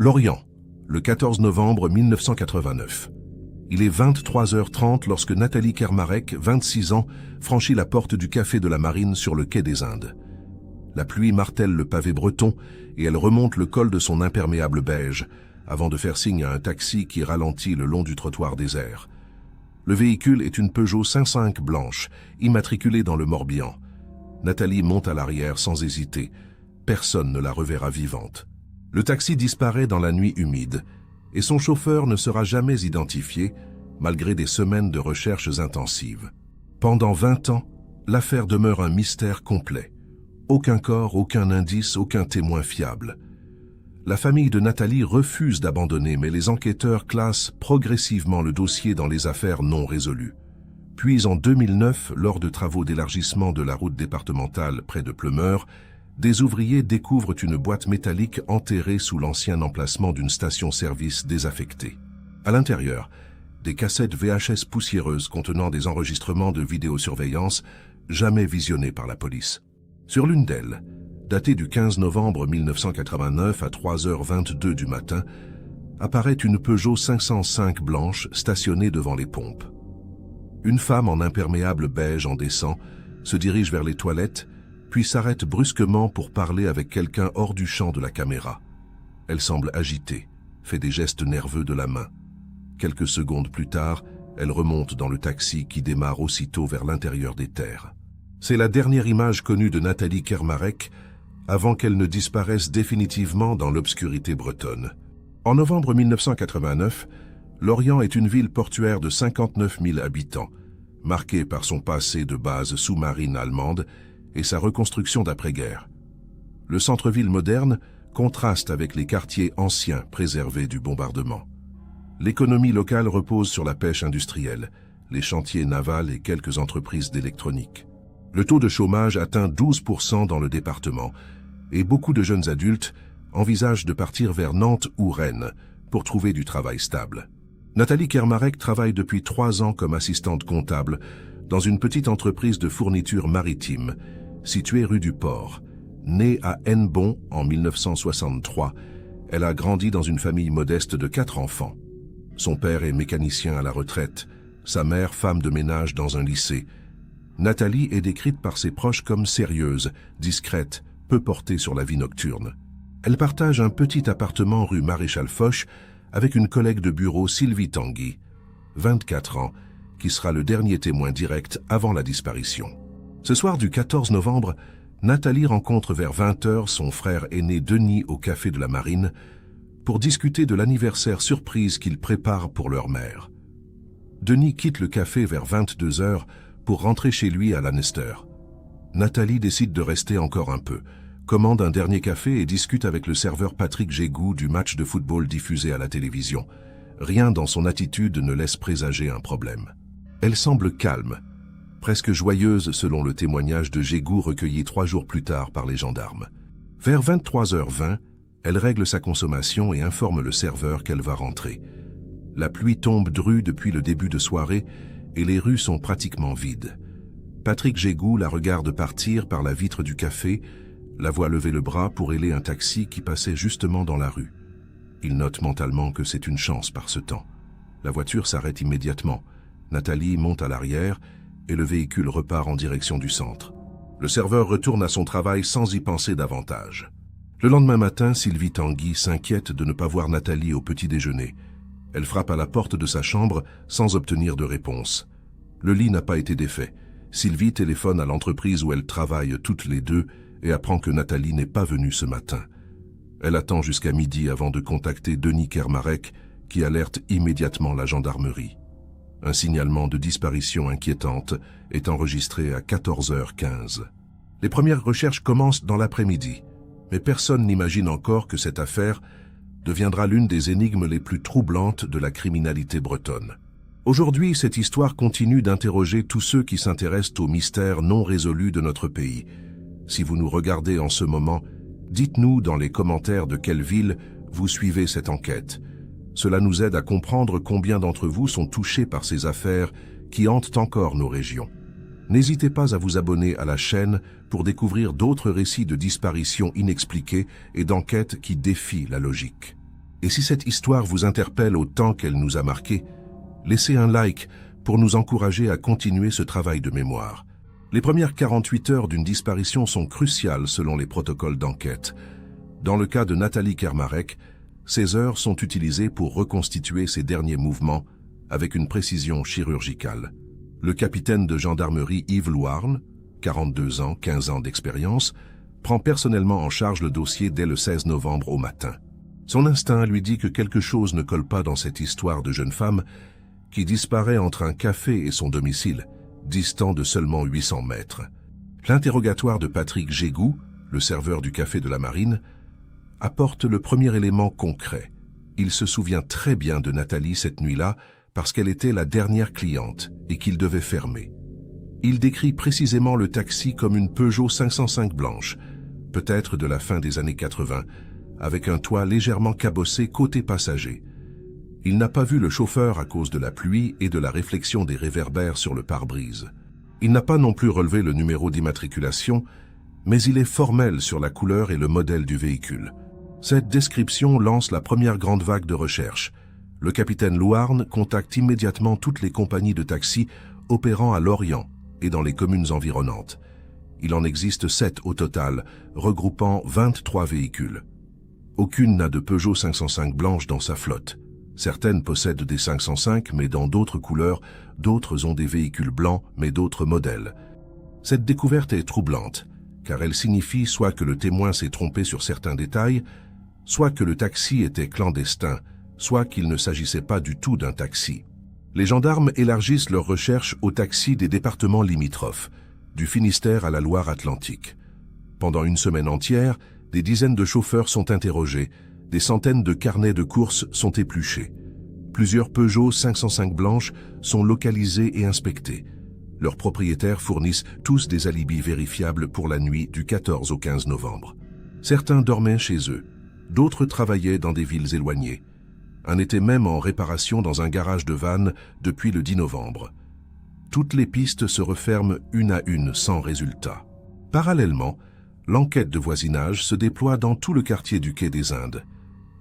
Lorient, le 14 novembre 1989. Il est 23h30 lorsque Nathalie Kermarek, 26 ans, franchit la porte du Café de la Marine sur le quai des Indes. La pluie martèle le pavé breton et elle remonte le col de son imperméable beige, avant de faire signe à un taxi qui ralentit le long du trottoir désert. Le véhicule est une Peugeot 505 blanche, immatriculée dans le Morbihan. Nathalie monte à l'arrière sans hésiter. Personne ne la reverra vivante. Le taxi disparaît dans la nuit humide et son chauffeur ne sera jamais identifié, malgré des semaines de recherches intensives. Pendant 20 ans, l'affaire demeure un mystère complet. Aucun corps, aucun indice, aucun témoin fiable. La famille de Nathalie refuse d'abandonner, mais les enquêteurs classent progressivement le dossier dans les affaires non résolues. Puis en 2009, lors de travaux d'élargissement de la route départementale près de Pleumeur, des ouvriers découvrent une boîte métallique enterrée sous l'ancien emplacement d'une station-service désaffectée. À l'intérieur, des cassettes VHS poussiéreuses contenant des enregistrements de vidéosurveillance jamais visionnés par la police. Sur l'une d'elles, datée du 15 novembre 1989 à 3h22 du matin, apparaît une Peugeot 505 blanche stationnée devant les pompes. Une femme en imperméable beige en descend, se dirige vers les toilettes, puis s'arrête brusquement pour parler avec quelqu'un hors du champ de la caméra. Elle semble agitée, fait des gestes nerveux de la main. Quelques secondes plus tard, elle remonte dans le taxi qui démarre aussitôt vers l'intérieur des terres. C'est la dernière image connue de Nathalie Kermarek avant qu'elle ne disparaisse définitivement dans l'obscurité bretonne. En novembre 1989, Lorient est une ville portuaire de 59 000 habitants, marquée par son passé de base sous-marine allemande et sa reconstruction d'après-guerre. Le centre-ville moderne contraste avec les quartiers anciens préservés du bombardement. L'économie locale repose sur la pêche industrielle, les chantiers navals et quelques entreprises d'électronique. Le taux de chômage atteint 12% dans le département et beaucoup de jeunes adultes envisagent de partir vers Nantes ou Rennes pour trouver du travail stable. Nathalie Kermarek travaille depuis 3 ans comme assistante comptable dans une petite entreprise de fourniture maritime située rue du Port. Née à Hennebont en 1963, elle a grandi dans une famille modeste de 4 enfants. Son père est mécanicien à la retraite, sa mère femme de ménage dans un lycée. Nathalie est décrite par ses proches comme sérieuse, discrète, peu portée sur la vie nocturne. Elle partage un petit appartement rue Maréchal Foch avec une collègue de bureau, Sylvie Tanguy, 24 ans, qui sera le dernier témoin direct avant la disparition. Ce soir du 14 novembre, Nathalie rencontre vers 20h son frère aîné Denis au Café de la Marine pour discuter de l'anniversaire surprise qu'il prépare pour leur mère. Denis quitte le café vers 22h pour rentrer chez lui à Lanester. Nathalie décide de rester encore un peu, commande un dernier café et discute avec le serveur Patrick Gégou du match de football diffusé à la télévision. Rien dans son attitude ne laisse présager un problème. Elle semble calme, presque joyeuse selon le témoignage de Gégou recueilli 3 jours plus tard par les gendarmes. Vers 23h20, elle règle sa consommation et informe le serveur qu'elle va rentrer. La pluie tombe drue depuis le début de soirée et les rues sont pratiquement vides. Patrick Gégou la regarde partir par la vitre du café, la voit lever le bras pour héler un taxi qui passait justement dans la rue. Il note mentalement que c'est une chance par ce temps. La voiture s'arrête immédiatement. Nathalie monte à l'arrière et le véhicule repart en direction du centre. Le serveur retourne à son travail sans y penser davantage. Le lendemain matin, Sylvie Tanguy s'inquiète de ne pas voir Nathalie au petit déjeuner. Elle frappe à la porte de sa chambre sans obtenir de réponse. Le lit n'a pas été défait. Sylvie téléphone à l'entreprise où elles travaillent toutes les deux et apprend que Nathalie n'est pas venue ce matin. Elle attend jusqu'à midi avant de contacter Denis Kermarek, qui alerte immédiatement la gendarmerie. Un signalement de disparition inquiétante est enregistré à 14h15. Les premières recherches commencent dans l'après-midi, mais personne n'imagine encore que cette affaire deviendra l'une des énigmes les plus troublantes de la criminalité bretonne. Aujourd'hui, cette histoire continue d'interroger tous ceux qui s'intéressent aux mystères non résolus de notre pays. Si vous nous regardez en ce moment, dites-nous dans les commentaires de quelle ville vous suivez cette enquête. Cela nous aide à comprendre combien d'entre vous sont touchés par ces affaires qui hantent encore nos régions. N'hésitez pas à vous abonner à la chaîne pour découvrir d'autres récits de disparitions inexpliquées et d'enquêtes qui défient la logique. Et si cette histoire vous interpelle autant qu'elle nous a marqués, laissez un like pour nous encourager à continuer ce travail de mémoire. Les premières 48 heures d'une disparition sont cruciales selon les protocoles d'enquête. Dans le cas de Nathalie Kermarek, ces heures sont utilisées pour reconstituer ses derniers mouvements avec une précision chirurgicale. Le capitaine de gendarmerie Yves Louarn, 42 ans, 15 ans d'expérience, prend personnellement en charge le dossier dès le 16 novembre au matin. Son instinct lui dit que quelque chose ne colle pas dans cette histoire de jeune femme qui disparaît entre un café et son domicile, distant de seulement 800 mètres. L'interrogatoire de Patrick Gégou, le serveur du café de la Marine, apporte le premier élément concret. Il se souvient très bien de Nathalie cette nuit-là parce qu'elle était la dernière cliente et qu'il devait fermer. Il décrit précisément le taxi comme une Peugeot 505 blanche, peut-être de la fin des années 80, avec un toit légèrement cabossé côté passager. Il n'a pas vu le chauffeur à cause de la pluie et de la réflexion des réverbères sur le pare-brise. Il n'a pas non plus relevé le numéro d'immatriculation, mais il est formel sur la couleur et le modèle du véhicule. Cette description lance la première grande vague de recherche. Le capitaine Louarn contacte immédiatement toutes les compagnies de taxis opérant à Lorient et dans les communes environnantes. Il en existe 7 au total, regroupant 23 véhicules. Aucune n'a de Peugeot 505 blanche dans sa flotte. Certaines possèdent des 505, mais dans d'autres couleurs, d'autres ont des véhicules blancs, mais d'autres modèles. Cette découverte est troublante, car elle signifie soit que le témoin s'est trompé sur certains détails, soit que le taxi était clandestin, soit qu'il ne s'agissait pas du tout d'un taxi. Les gendarmes élargissent leurs recherches aux taxis des départements limitrophes, du Finistère à la Loire-Atlantique. Pendant une semaine entière, des dizaines de chauffeurs sont interrogés, des centaines de carnets de courses sont épluchés. Plusieurs Peugeot 505 blanches sont localisés et inspectés. Leurs propriétaires fournissent tous des alibis vérifiables pour la nuit du 14 au 15 novembre. Certains dormaient chez eux, d'autres travaillaient dans des villes éloignées. Un était même en réparation dans un garage de vannes depuis le 10 novembre. Toutes les pistes se referment une à une sans résultat. Parallèlement, l'enquête de voisinage se déploie dans tout le quartier du Quai des Indes.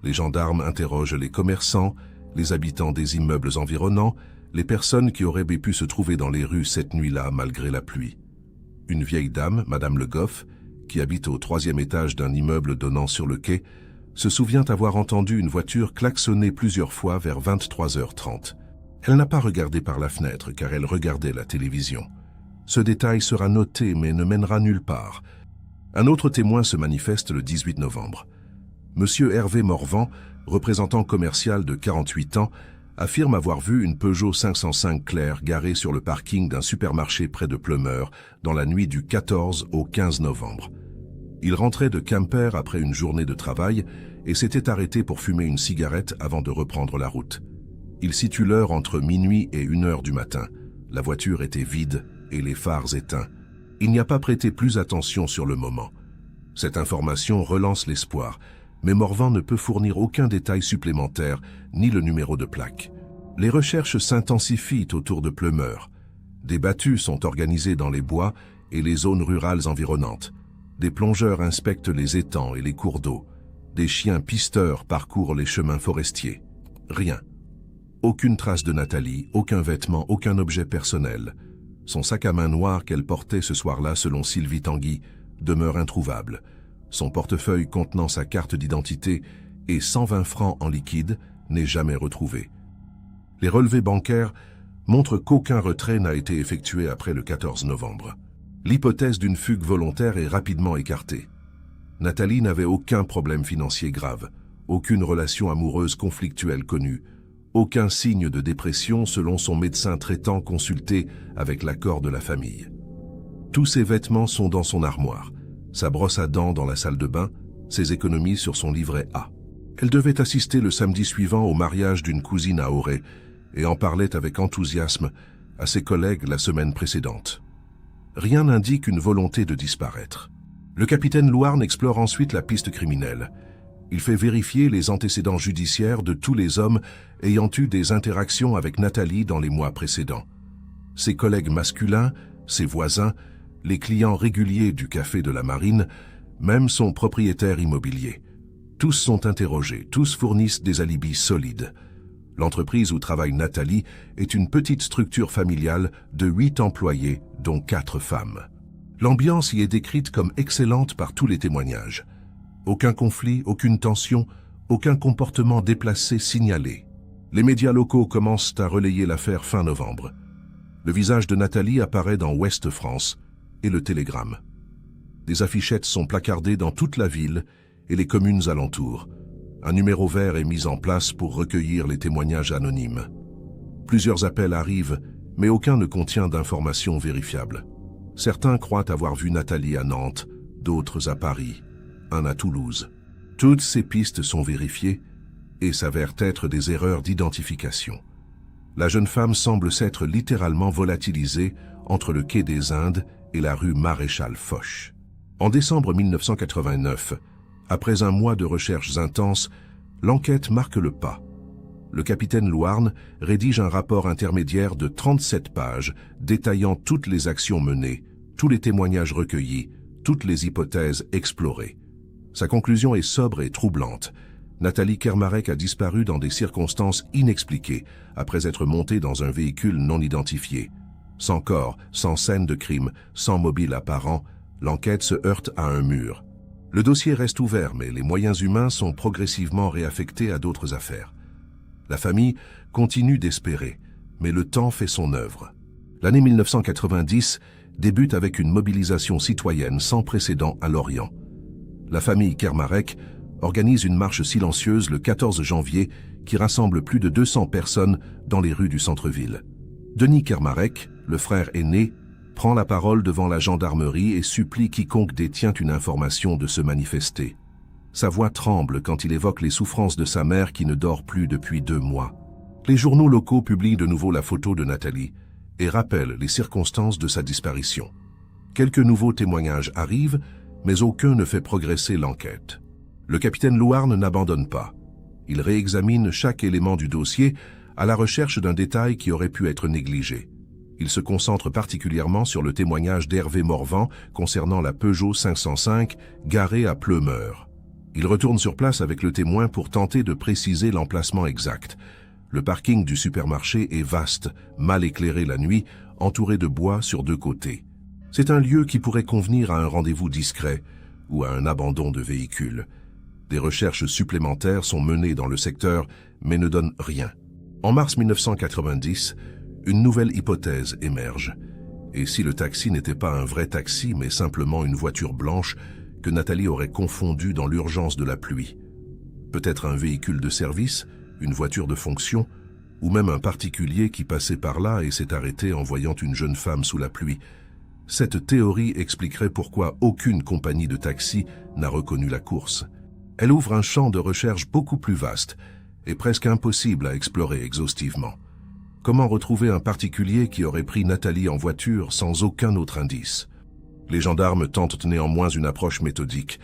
Les gendarmes interrogent les commerçants, les habitants des immeubles environnants, les personnes qui auraient pu se trouver dans les rues cette nuit-là malgré la pluie. Une vieille dame, Madame Le Goff, qui habite au 3e étage d'un immeuble donnant sur le quai, se souvient avoir entendu une voiture klaxonner plusieurs fois vers 23h30. Elle n'a pas regardé par la fenêtre car elle regardait la télévision. Ce détail sera noté mais ne mènera nulle part. Un autre témoin se manifeste le 18 novembre. Monsieur Hervé Morvan, représentant commercial de 48 ans, affirme avoir vu une Peugeot 505 claire garée sur le parking d'un supermarché près de Pleumeur dans la nuit du 14 au 15 novembre. Il rentrait de Quimper après une journée de travail et s'était arrêté pour fumer une cigarette avant de reprendre la route. Il situe l'heure entre minuit et 1h du matin. La voiture était vide et les phares éteints. Il n'y a pas prêté plus attention sur le moment. Cette information relance l'espoir, mais Morvan ne peut fournir aucun détail supplémentaire, ni le numéro de plaque. Les recherches s'intensifient autour de Pleumeur. Des battues sont organisées dans les bois et les zones rurales environnantes. Des plongeurs inspectent les étangs et les cours d'eau. Des chiens pisteurs parcourent les chemins forestiers. Rien. Aucune trace de Nathalie, aucun vêtement, aucun objet personnel. Son sac à main noir qu'elle portait ce soir-là, selon Sylvie Tanguy, demeure introuvable. Son portefeuille contenant sa carte d'identité et 120 francs en liquide n'est jamais retrouvé. Les relevés bancaires montrent qu'aucun retrait n'a été effectué après le 14 novembre. L'hypothèse d'une fugue volontaire est rapidement écartée. Nathalie n'avait aucun problème financier grave, aucune relation amoureuse conflictuelle connue, aucun signe de dépression selon son médecin traitant consulté avec l'accord de la famille. Tous ses vêtements sont dans son armoire, sa brosse à dents dans la salle de bain, ses économies sur son livret A. Elle devait assister le samedi suivant au mariage d'une cousine à Auray et en parlait avec enthousiasme à ses collègues la semaine précédente. Rien n'indique une volonté de disparaître. Le capitaine Louarn explore ensuite la piste criminelle. Il fait vérifier les antécédents judiciaires de tous les hommes ayant eu des interactions avec Nathalie dans les mois précédents. Ses collègues masculins, ses voisins, les clients réguliers du café de la Marine, même son propriétaire immobilier. Tous sont interrogés, tous fournissent des alibis solides. L'entreprise où travaille Nathalie est une petite structure familiale de 8 employés, dont 4 femmes. L'ambiance y est décrite comme excellente par tous les témoignages. Aucun conflit, aucune tension, aucun comportement déplacé signalé. Les médias locaux commencent à relayer l'affaire fin novembre. Le visage de Nathalie apparaît dans Ouest France et le Télégramme. Des affichettes sont placardées dans toute la ville et les communes alentours. Un numéro vert est mis en place pour recueillir les témoignages anonymes. Plusieurs appels arrivent, mais aucun ne contient d'informations vérifiables. Certains croient avoir vu Nathalie à Nantes, d'autres à Paris, un à Toulouse. Toutes ces pistes sont vérifiées et s'avèrent être des erreurs d'identification. La jeune femme semble s'être littéralement volatilisée entre le quai des Indes et la rue Maréchal Foch. En décembre 1989, après un mois de recherches intenses, l'enquête marque le pas. Le capitaine Louarn rédige un rapport intermédiaire de 37 pages détaillant toutes les actions menées, tous les témoignages recueillis, toutes les hypothèses explorées. Sa conclusion est sobre et troublante. Nathalie Kermarek a disparu dans des circonstances inexpliquées après être montée dans un véhicule non identifié. Sans corps, sans scène de crime, sans mobile apparent, l'enquête se heurte à un mur. Le dossier reste ouvert, mais les moyens humains sont progressivement réaffectés à d'autres affaires. La famille continue d'espérer, mais le temps fait son œuvre. L'année 1990 débute avec une mobilisation citoyenne sans précédent à Lorient. La famille Kermarek organise une marche silencieuse le 14 janvier qui rassemble plus de 200 personnes dans les rues du centre-ville. Denis Kermarek, le frère aîné, prend la parole devant la gendarmerie et supplie quiconque détient une information de se manifester. Sa voix tremble quand il évoque les souffrances de sa mère qui ne dort plus depuis 2 mois. Les journaux locaux publient de nouveau la photo de Nathalie et rappellent les circonstances de sa disparition. Quelques nouveaux témoignages arrivent, mais aucun ne fait progresser l'enquête. Le capitaine Louarn n'abandonne pas. Il réexamine chaque élément du dossier à la recherche d'un détail qui aurait pu être négligé. Il se concentre particulièrement sur le témoignage d'Hervé Morvan concernant la Peugeot 505 garée à Pleumeur. Il retourne sur place avec le témoin pour tenter de préciser l'emplacement exact. Le parking du supermarché est vaste, mal éclairé la nuit, entouré de bois sur 2 côtés. C'est un lieu qui pourrait convenir à un rendez-vous discret ou à un abandon de véhicule. Des recherches supplémentaires sont menées dans le secteur, mais ne donnent rien. En mars 1990, une nouvelle hypothèse émerge. Et si le taxi n'était pas un vrai taxi, mais simplement une voiture blanche que Nathalie aurait confondue dans l'urgence de la pluie? Peut-être un véhicule de service, une voiture de fonction, ou même un particulier qui passait par là et s'est arrêté en voyant une jeune femme sous la pluie. Cette théorie expliquerait pourquoi aucune compagnie de taxi n'a reconnu la course. Elle ouvre un champ de recherche beaucoup plus vaste et presque impossible à explorer exhaustivement. Comment retrouver un particulier qui aurait pris Nathalie en voiture sans aucun autre indice? Les gendarmes tentent néanmoins une approche méthodique.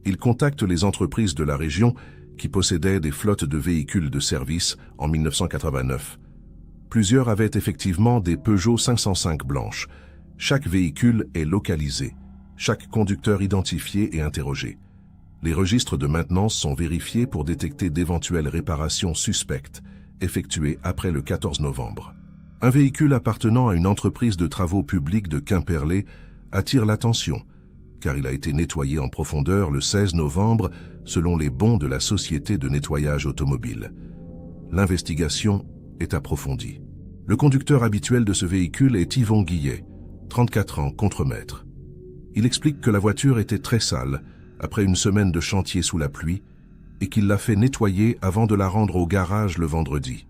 Ils contactent les entreprises de la région qui possédaient des flottes de véhicules de service en 1989. Plusieurs avaient effectivement des Peugeot 505 blanches. Chaque véhicule est localisé, chaque conducteur identifié et interrogé. Les registres de maintenance sont vérifiés pour détecter d'éventuelles réparations suspectes, effectuées après le 14 novembre. Un véhicule appartenant à une entreprise de travaux publics de Quimperlé attire l'attention, car il a été nettoyé en profondeur le 16 novembre selon les bons de la Société de nettoyage automobile. L'investigation est approfondie. Le conducteur habituel de ce véhicule est Yvon Guillet, 34 ans, contremaître. Il explique que la voiture était très sale après une semaine de chantier sous la pluie et qu'il l'a fait nettoyer avant de la rendre au garage le vendredi.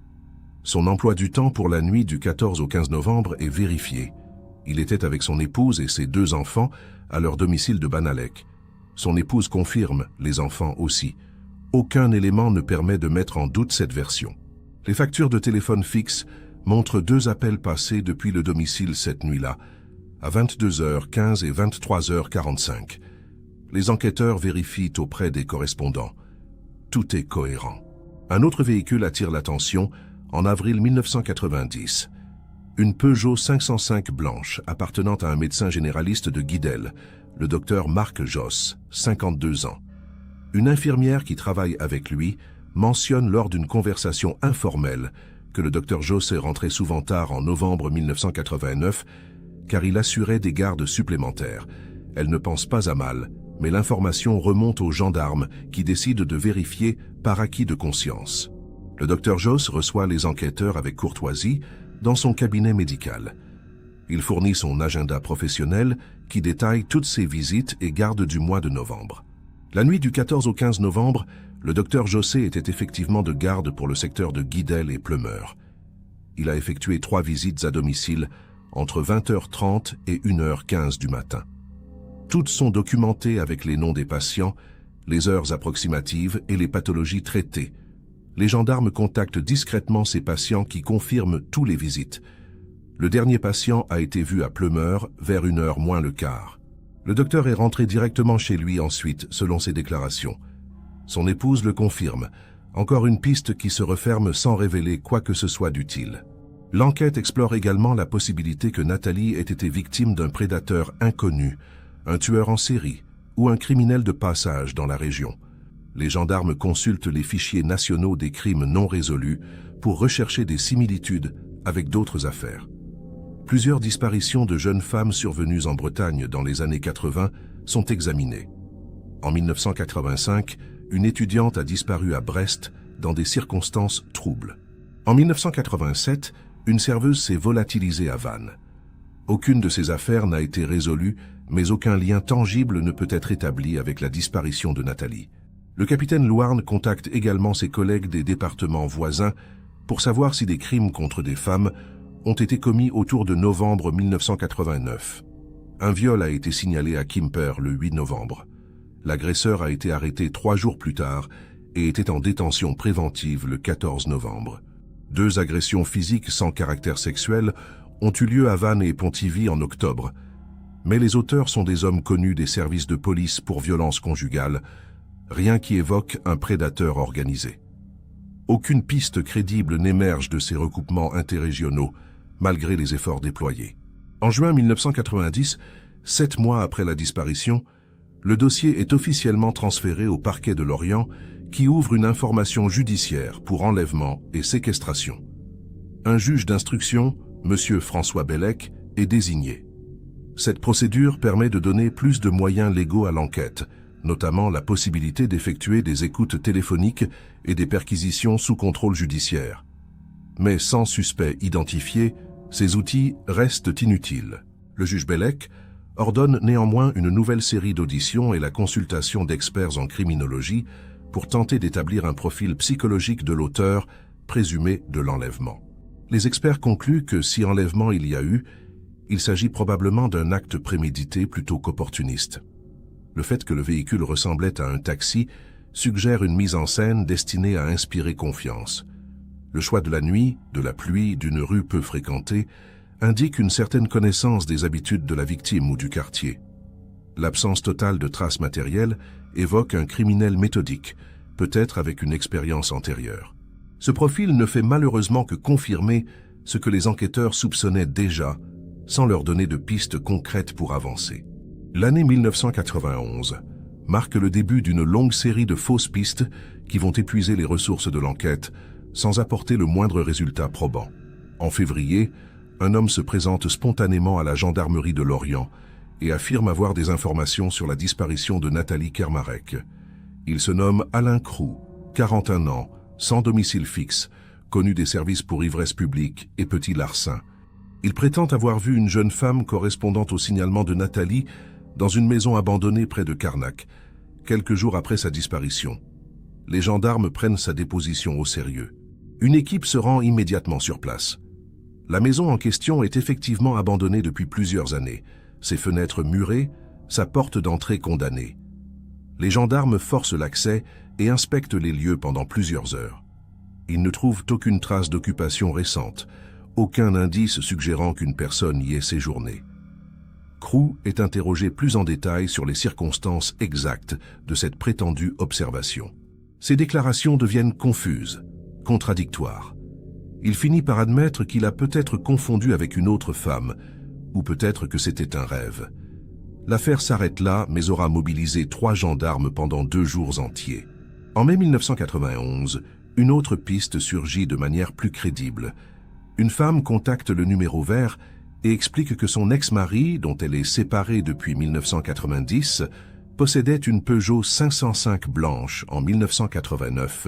Son emploi du temps pour la nuit du 14 au 15 novembre est vérifié. Il était avec son épouse et ses 2 enfants à leur domicile de Banalec. Son épouse confirme, les enfants aussi. Aucun élément ne permet de mettre en doute cette version. Les factures de téléphone fixe montrent 2 appels passés depuis le domicile cette nuit-là, à 22h15 et 23h45. Les enquêteurs vérifient auprès des correspondants. Tout est cohérent. Un autre véhicule attire l'attention en avril 1990. Une Peugeot 505 blanche appartenant à un médecin généraliste de Guidel, le docteur Marc Josse, 52 ans. Une infirmière qui travaille avec lui mentionne lors d'une conversation informelle que le docteur José rentrait souvent tard en novembre 1989 car il assurait des gardes supplémentaires. Elle ne pense pas à mal, mais l'information remonte aux gendarmes qui décident de vérifier par acquis de conscience. Le docteur Joss reçoit les enquêteurs avec courtoisie dans son cabinet médical. Il fournit son agenda professionnel qui détaille toutes ses visites et gardes du mois de novembre. La nuit du 14 au 15 novembre, le docteur José était effectivement de garde pour le secteur de Guidel et Pleumeur. Il a effectué 3 visites à domicile entre 20h30 et 1h15 du matin. Toutes sont documentées avec les noms des patients, les heures approximatives et les pathologies traitées. Les gendarmes contactent discrètement ces patients qui confirment tous les visites. Le dernier patient a été vu à Pleumeur vers 1h moins le quart. Le docteur est rentré directement chez lui ensuite, selon ses déclarations. Son épouse le confirme. Encore une piste qui se referme sans révéler quoi que ce soit d'utile. L'enquête explore également la possibilité que Nathalie ait été victime d'un prédateur inconnu, un tueur en série ou un criminel de passage dans la région. Les gendarmes consultent les fichiers nationaux des crimes non résolus pour rechercher des similitudes avec d'autres affaires. Plusieurs disparitions de jeunes femmes survenues en Bretagne dans les années 80 sont examinées. En 1985, une étudiante a disparu à Brest dans des circonstances troubles. En 1987, une serveuse s'est volatilisée à Vannes. Aucune de ces affaires n'a été résolue, mais aucun lien tangible ne peut être établi avec la disparition de Nathalie. Le capitaine Louarn contacte également ses collègues des départements voisins pour savoir si des crimes contre des femmes ont été commis autour de novembre 1989. Un viol a été signalé à Quimper le 8 novembre. L'agresseur a été arrêté 3 jours plus tard et était en détention préventive le 14 novembre. 2 agressions physiques sans caractère sexuel ont eu lieu à Vannes et Pontivy en octobre, mais les auteurs sont des hommes connus des services de police pour violences conjugales, rien qui évoque un prédateur organisé. Aucune piste crédible n'émerge de ces recoupements interrégionaux, malgré les efforts déployés. En juin 1990, 7 mois après la disparition, le dossier est officiellement transféré au parquet de Lorient qui ouvre une information judiciaire pour enlèvement et séquestration. Un juge d'instruction, M. François Bellec, est désigné. Cette procédure permet de donner plus de moyens légaux à l'enquête, notamment la possibilité d'effectuer des écoutes téléphoniques et des perquisitions sous contrôle judiciaire. Mais sans suspect identifié, ces outils restent inutiles. Le juge Bellec ordonne néanmoins une nouvelle série d'auditions et la consultation d'experts en criminologie pour tenter d'établir un profil psychologique de l'auteur présumé de l'enlèvement. Les experts concluent que si enlèvement il y a eu, il s'agit probablement d'un acte prémédité plutôt qu'opportuniste. Le fait que le véhicule ressemblait à un taxi suggère une mise en scène destinée à inspirer confiance. Le choix de la nuit, de la pluie, d'une rue peu fréquentée indique une certaine connaissance des habitudes de la victime ou du quartier. L'absence totale de traces matérielles évoque un criminel méthodique, peut-être avec une expérience antérieure. Ce profil ne fait malheureusement que confirmer ce que les enquêteurs soupçonnaient déjà, sans leur donner de pistes concrètes pour avancer. L'année 1991 marque le début d'une longue série de fausses pistes qui vont épuiser les ressources de l'enquête sans apporter le moindre résultat probant. En février, un homme se présente spontanément à la gendarmerie de Lorient et affirme avoir des informations sur la disparition de Nathalie Kermarek. Il se nomme Alain Crou, 41 ans, sans domicile fixe, connu des services pour ivresse publique et petit larcin. Il prétend avoir vu une jeune femme correspondant au signalement de Nathalie dans une maison abandonnée près de Carnac, quelques jours après sa disparition. Les gendarmes prennent sa déposition au sérieux. Une équipe se rend immédiatement sur place. La maison en question est effectivement abandonnée depuis plusieurs années, ses fenêtres murées, sa porte d'entrée condamnée. Les gendarmes forcent l'accès et inspectent les lieux pendant plusieurs heures. Ils ne trouvent aucune trace d'occupation récente, aucun indice suggérant qu'une personne y ait séjourné. Crou est interrogé plus en détail sur les circonstances exactes de cette prétendue observation. Ses déclarations deviennent confuses, contradictoires. Il finit par admettre qu'il a peut-être confondu avec une autre femme, ou peut-être que c'était un rêve. L'affaire s'arrête là, mais aura mobilisé 3 gendarmes pendant 2 jours entiers. En mai 1991, une autre piste surgit de manière plus crédible. Une femme contacte le numéro vert et explique que son ex-mari, dont elle est séparée depuis 1990, possédait une Peugeot 505 blanche en 1989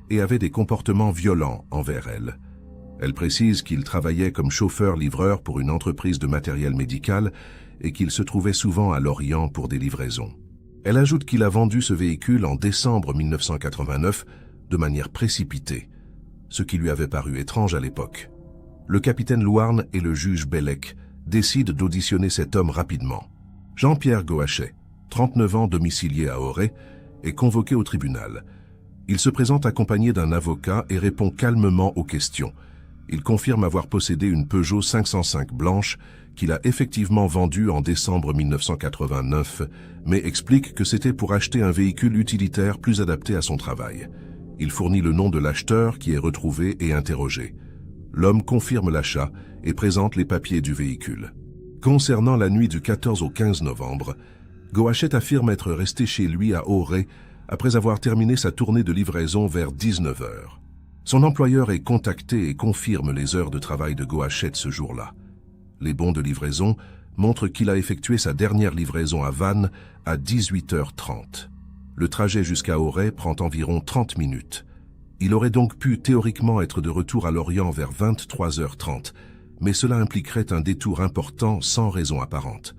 et avait des comportements violents envers elle. Elle précise qu'il travaillait comme chauffeur-livreur pour une entreprise de matériel médical et qu'il se trouvait souvent à Lorient pour des livraisons. Elle ajoute qu'il a vendu ce véhicule en décembre 1989 de manière précipitée, ce qui lui avait paru étrange à l'époque. Le capitaine Louarn et le juge Bellec décident d'auditionner cet homme rapidement. Jean-Pierre Goachet, 39 ans, domicilié à Auray, est convoqué au tribunal. Il se présente accompagné d'un avocat et répond calmement aux questions. Il confirme avoir possédé une Peugeot 505 blanche qu'il a effectivement vendue en décembre 1989, mais explique que c'était pour acheter un véhicule utilitaire plus adapté à son travail. Il fournit le nom de l'acheteur qui est retrouvé et interrogé. L'homme confirme l'achat et présente les papiers du véhicule. Concernant la nuit du 14 au 15 novembre, Goachet affirme être resté chez lui à Auray après avoir terminé sa tournée de livraison vers 19 h. Son employeur est contacté et confirme les heures de travail de Goachet ce jour-là. Les bons de livraison montrent qu'il a effectué sa dernière livraison à Vannes à 18 h 30. Le trajet jusqu'à Auray prend environ 30 minutes. Il aurait donc pu théoriquement être de retour à Lorient vers 23 h 30, mais cela impliquerait un détour important sans raison apparente.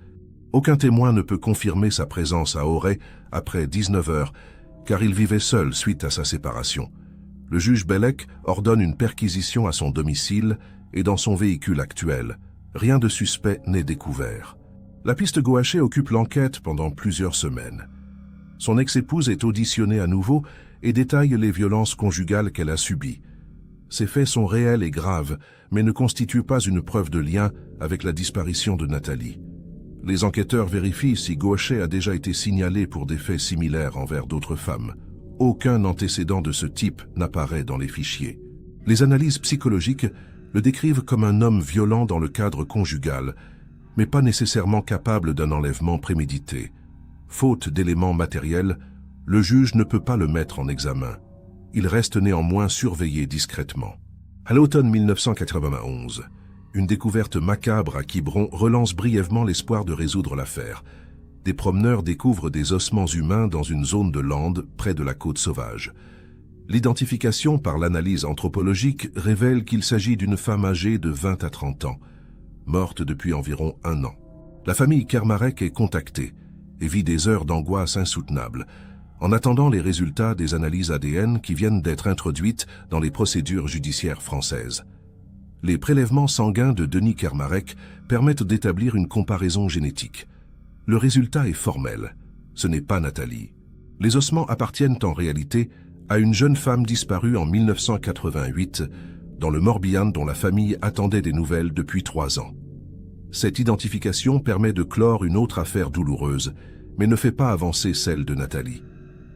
Aucun témoin ne peut confirmer sa présence à Auray après 19 h, car il vivait seul suite à sa séparation. Le juge Bellec ordonne une perquisition à son domicile et dans son véhicule actuel. Rien de suspect n'est découvert. La piste Goachet occupe l'enquête pendant plusieurs semaines. Son ex-épouse est auditionnée à nouveau et détaille les violences conjugales qu'elle a subies. Ces faits sont réels et graves, mais ne constituent pas une preuve de lien avec la disparition de Nathalie. Les enquêteurs vérifient si Goachet a déjà été signalé pour des faits similaires envers d'autres femmes. Aucun antécédent de ce type n'apparaît dans les fichiers. Les analyses psychologiques le décrivent comme un homme violent dans le cadre conjugal, mais pas nécessairement capable d'un enlèvement prémédité. Faute d'éléments matériels, le juge ne peut pas le mettre en examen. Il reste néanmoins surveillé discrètement. À l'automne 1991, une découverte macabre à Quiberon relance brièvement l'espoir de résoudre l'affaire. Des promeneurs découvrent des ossements humains dans une zone de lande près de la côte sauvage. L'identification par l'analyse anthropologique révèle qu'il s'agit d'une femme âgée de 20 à 30 ans, morte depuis environ 1 an. La famille Kermarec est contactée et vit des heures d'angoisse insoutenables, en attendant les résultats des analyses ADN qui viennent d'être introduites dans les procédures judiciaires françaises. Les prélèvements sanguins de Denis Kermarec permettent d'établir une comparaison génétique. Le résultat est formel, ce n'est pas Nathalie. Les ossements appartiennent en réalité à une jeune femme disparue en 1988 dans le Morbihan dont la famille attendait des nouvelles depuis 3 ans. Cette identification permet de clore une autre affaire douloureuse, mais ne fait pas avancer celle de Nathalie.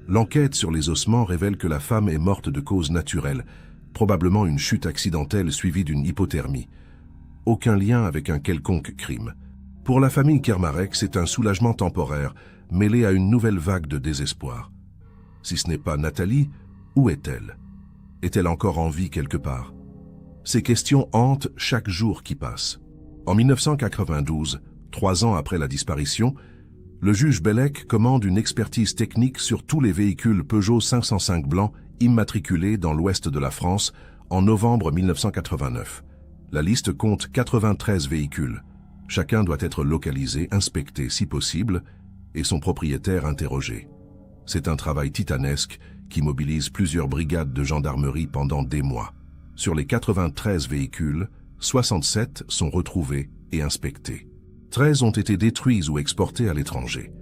L'enquête sur les ossements révèle que la femme est morte de cause naturelle, probablement une chute accidentelle suivie d'une hypothermie. Aucun lien avec un quelconque crime. Pour la famille Kermarec, c'est un soulagement temporaire, mêlé à une nouvelle vague de désespoir. Si ce n'est pas Nathalie, où est-elle? Est-elle encore en vie quelque part? Ces questions hantent chaque jour qui passe. En 1992, 3 ans après la disparition, le juge Bellec commande une expertise technique sur tous les véhicules Peugeot 505 blancs immatriculés dans l'ouest de la France en novembre 1989. La liste compte 93 véhicules. Chacun doit être localisé, inspecté si possible, et son propriétaire interrogé. C'est un travail titanesque qui mobilise plusieurs brigades de gendarmerie pendant des mois. Sur les 93 véhicules, 67 sont retrouvés et inspectés. 13 ont été détruits ou exportés à l'étranger.